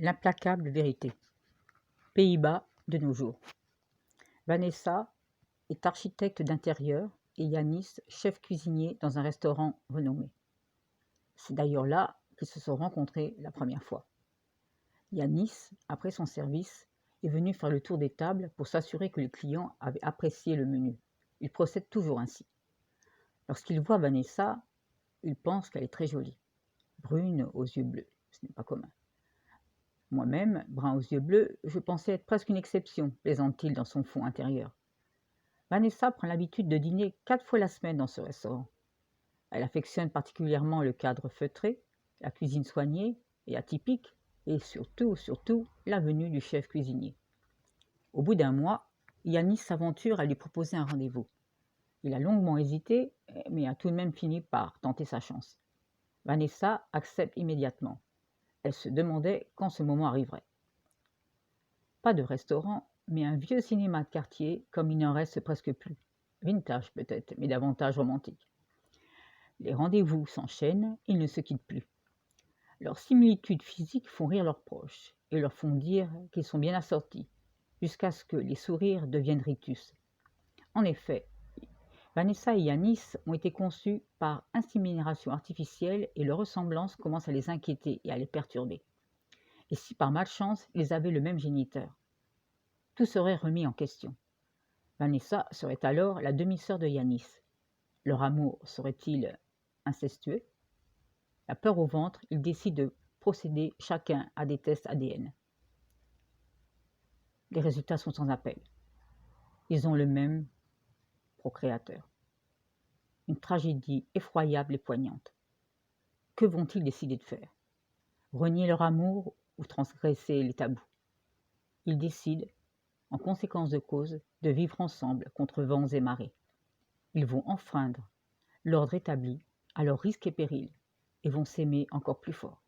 L'implacable vérité. Pays-Bas de nos jours. Vanessa est architecte d'intérieur et Yanis, chef cuisinier dans un restaurant renommé. C'est d'ailleurs là qu'ils se sont rencontrés la première fois. Yanis, après son service, est venu faire le tour des tables pour s'assurer que les clients avaient apprécié le menu. Il procède toujours ainsi. Lorsqu'il voit Vanessa, il pense qu'elle est très jolie. Brune aux yeux bleus, ce n'est pas commun. Moi-même, brun aux yeux bleus, je pensais être presque une exception, plaisante-t-il dans son fond intérieur. Vanessa prend l'habitude de dîner 4 fois la semaine dans ce restaurant. Elle affectionne particulièrement le cadre feutré, la cuisine soignée et atypique, et surtout, la venue du chef cuisinier. Au bout d'un mois, Yanis s'aventure à lui proposer un rendez-vous. Il a longuement hésité, mais a tout de même fini par tenter sa chance. Vanessa accepte immédiatement. Elle se demandait quand ce moment arriverait. Pas de restaurant, mais un vieux cinéma de quartier, comme il n'en reste presque plus. Vintage peut-être, mais davantage romantique. Les rendez-vous s'enchaînent, ils ne se quittent plus. Leurs similitudes physiques font rire leurs proches et leur font dire qu'ils sont bien assortis, jusqu'à ce que les sourires deviennent rictus. En effet, Vanessa et Yanis ont été conçus par insémination artificielle et leur ressemblance commence à les inquiéter et à les perturber. Et si par malchance, ils avaient le même géniteur? Tout serait remis en question. Vanessa serait alors la demi-sœur de Yanis. Leur amour serait-il incestueux? La peur au ventre, ils décident de procéder chacun à des tests ADN. Les résultats sont sans appel. Ils ont le même procréateur. Une tragédie effroyable et poignante. Que vont-ils décider de faire? Renier leur amour ou transgresser les tabous? Ils décident, en conséquence de cause, de vivre ensemble contre vents et marées. Ils vont enfreindre l'ordre établi à leur risque et péril et vont s'aimer encore plus fort.